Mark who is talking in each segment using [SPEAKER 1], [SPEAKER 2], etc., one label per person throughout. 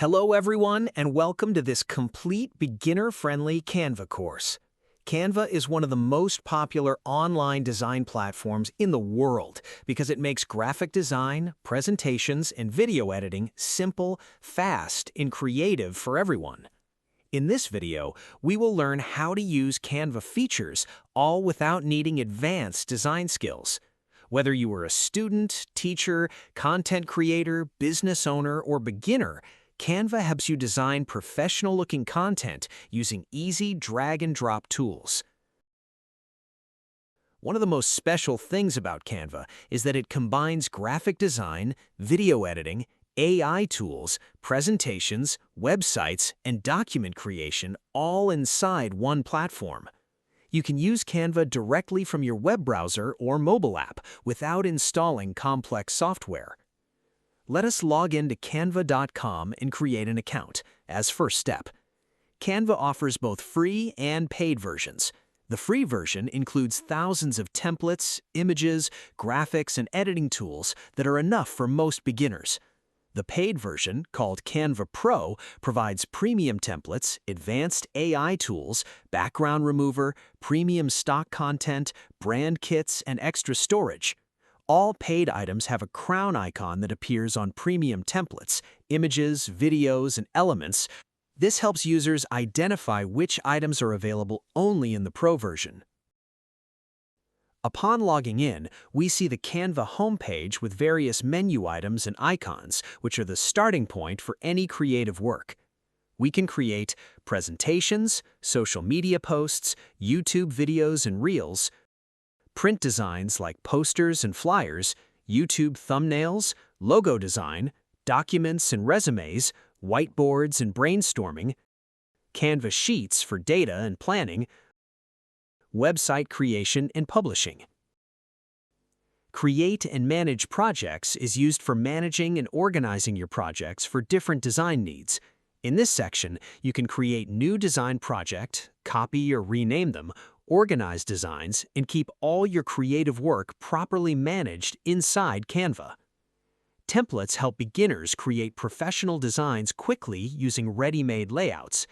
[SPEAKER 1] Hello everyone and welcome to this complete beginner-friendly Canva course. Canva is one of the most popular online design platforms in the world because it makes graphic design, presentations, and video editing simple, fast, and creative for everyone. In this video, we will learn how to use Canva features all without needing advanced design skills. Whether you are a student, teacher, content creator, business owner, or beginner, Canva helps you design professional-looking content using easy drag-and-drop tools. One of the most special things about Canva is that it combines graphic design, video editing, AI tools, presentations, websites, and document creation all inside one platform. You can use Canva directly from your web browser or mobile app without installing complex software. Let us log into canva.com and create an account as first step. Canva offers both free and paid versions. The free version includes thousands of templates, images, graphics, and editing tools that are enough for most beginners. The paid version, called Canva Pro, provides premium templates, advanced AI tools, background remover, premium stock content, brand kits, and extra storage. All paid items have a crown icon that appears on premium templates, images, videos, and elements. This helps users identify which items are available only in the Pro version. Upon logging in, we see the Canva homepage with various menu items and icons, which are the starting point for any creative work. We can create presentations, social media posts, YouTube videos and reels, print designs like posters and flyers, YouTube thumbnails, logo design, documents and resumes, whiteboards and brainstorming, Canva sheets for data and planning, website creation and publishing. Create and manage projects is used for managing and organizing your projects for different design needs. In this section, you can create new design project, copy or rename them, organize designs, and keep all your creative work properly managed inside Canva. Templates help beginners create professional designs quickly using ready-made layouts.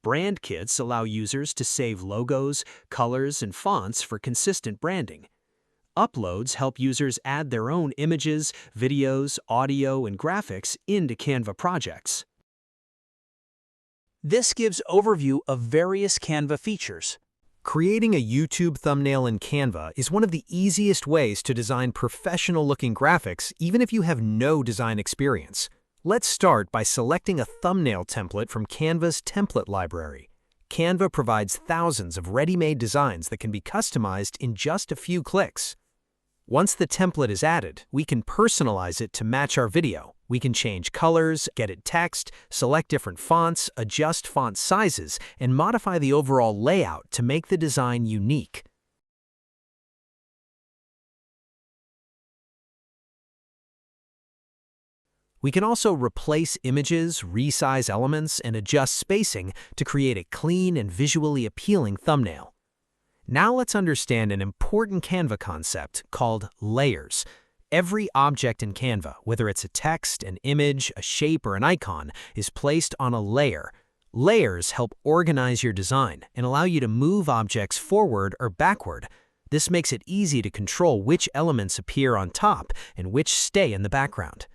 [SPEAKER 1] Brand kits allow users to save logos, colors, and fonts for consistent branding. Uploads help users add their own images, videos, audio, and graphics into Canva projects. This gives overview of various Canva features. Creating a YouTube thumbnail in Canva is one of the easiest ways to design professional-looking graphics even if you have no design experience. Let's start by selecting a thumbnail template from Canva's template library. Canva provides thousands of ready-made designs that can be customized in just a few clicks. Once the template is added, we can personalize it to match our video. We can change colors, edit text, select different fonts, adjust font sizes, and modify the overall layout to make the design unique. We can also replace images, resize elements, and adjust spacing to create a clean and visually appealing thumbnail. Now let's understand an important Canva concept called layers. Every object in Canva, whether it's a text, an image, a shape, or an icon, is placed on a layer. Layers help organize your design and allow you to move objects forward or backward. This makes it easy to control which elements appear on top and which stay in the background.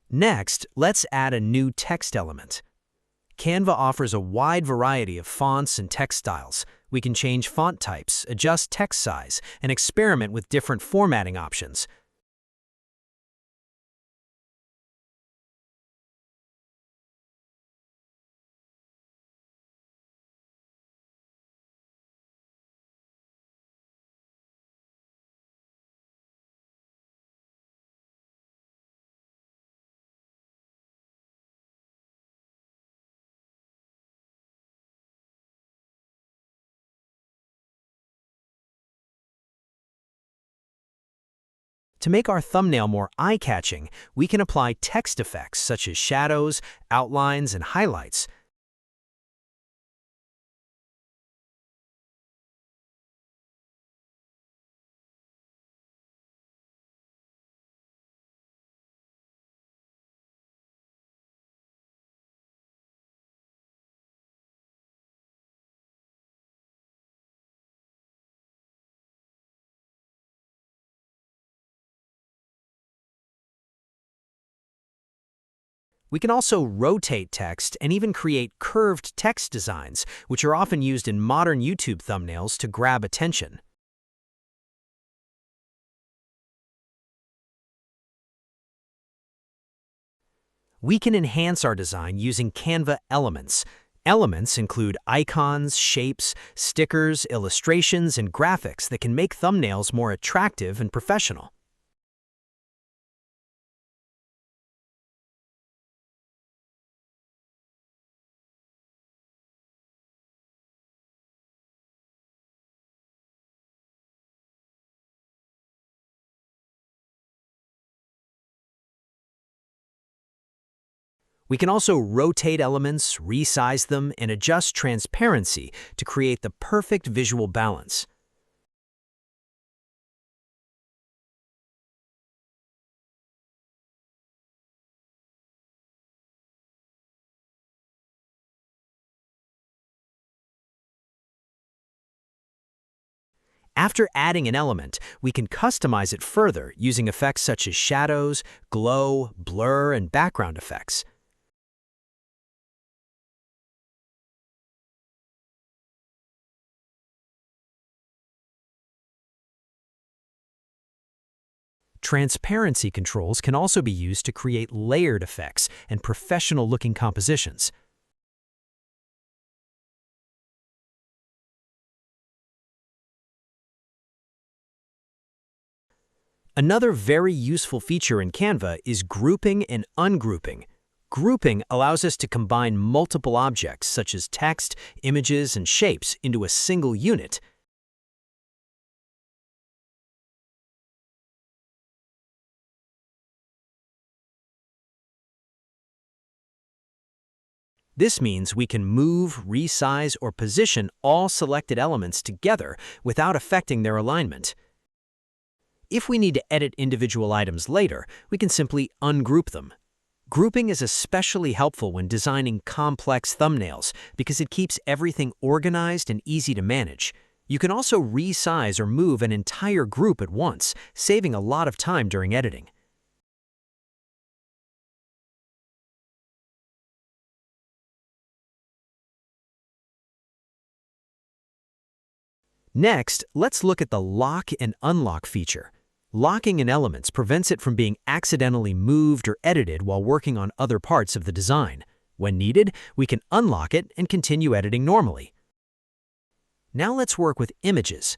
[SPEAKER 1] Next, let's add a new text element. Canva offers a wide variety of fonts and text styles. We can change font types, adjust text size, and experiment with different formatting options. To make our thumbnail more eye-catching, we can apply text effects such as shadows, outlines, and highlights. We can also rotate text and even create curved text designs, which are often used in modern YouTube thumbnails to grab attention. We can enhance our design using Canva elements. Elements include icons, shapes, stickers, illustrations, and graphics that can make thumbnails more attractive and professional. We can also rotate elements, resize them, and adjust transparency to create the perfect visual balance. After adding an element, we can customize it further using effects such as shadows, glow, blur, and background effects. Transparency controls can also be used to create layered effects and professional-looking compositions. Another very useful feature in Canva is grouping and ungrouping. Grouping allows us to combine multiple objects such as text, images, and shapes into a single unit. This means we can move, resize, or position all selected elements together without affecting their alignment. If we need to edit individual items later, we can simply ungroup them. Grouping is especially helpful when designing complex thumbnails because it keeps everything organized and easy to manage. You can also resize or move an entire group at once, saving a lot of time during editing. Next, let's look at the lock and unlock feature. Locking in elements prevents it from being accidentally moved or edited while working on other parts of the design. When needed, we can unlock it and continue editing normally. Now let's work with images.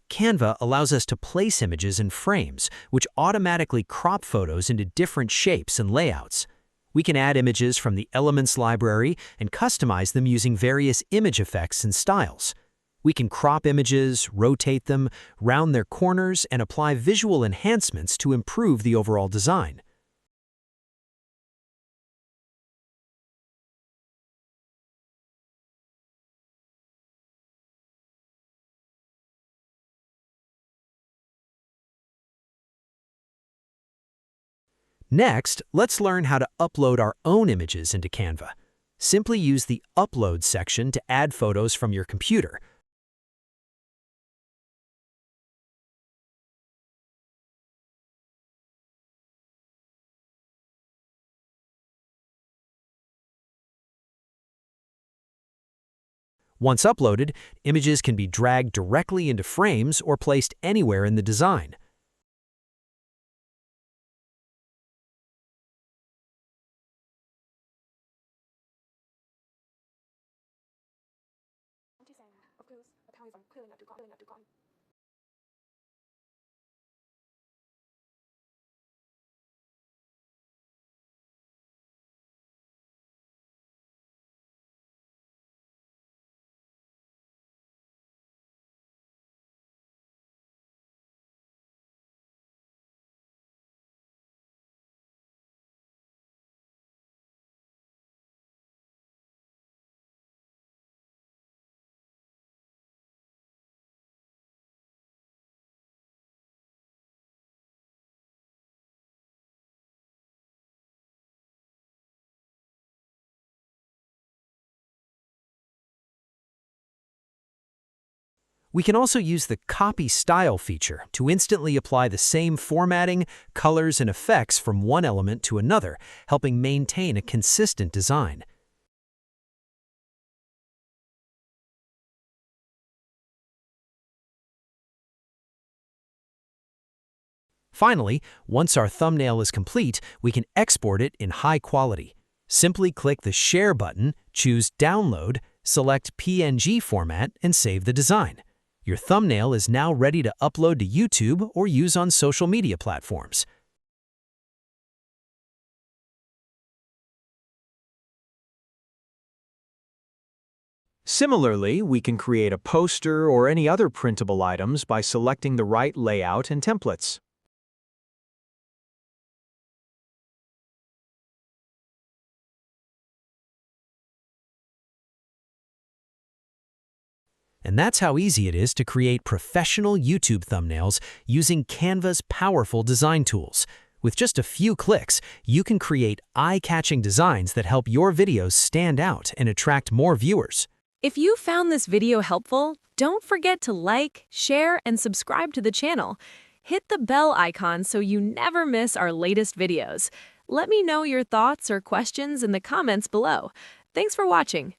[SPEAKER 1] Canva allows us to place images in frames, which automatically crop photos into different shapes and layouts. We can add images from the Elements library and customize them using various image effects and styles. We can crop images, rotate them, round their corners, and apply visual enhancements to improve the overall design. Next, let's learn how to upload our own images into Canva. Simply use the Upload section to add photos from your computer. Once uploaded, images can be dragged directly into frames or placed anywhere in the design. We can also use the Copy Style feature to instantly apply the same formatting, colors, and effects from one element to another, helping maintain a consistent design. Finally, once our thumbnail is complete, we can export it in high quality. Simply click the Share button, choose Download, select PNG format, and save the design. Your thumbnail is now ready to upload to YouTube or use on social media platforms. Similarly, we can create a poster or any other printable items by selecting the right layout and templates. And that's how easy it is to create professional YouTube thumbnails using Canva's powerful design tools. With just a few clicks, you can create eye-catching designs that help your videos stand out and attract more viewers.
[SPEAKER 2] If you found this video helpful, don't forget to like, share, and subscribe to the channel. Hit the bell icon so you never miss our latest videos. Let me know your thoughts or questions in the comments below. Thanks for watching.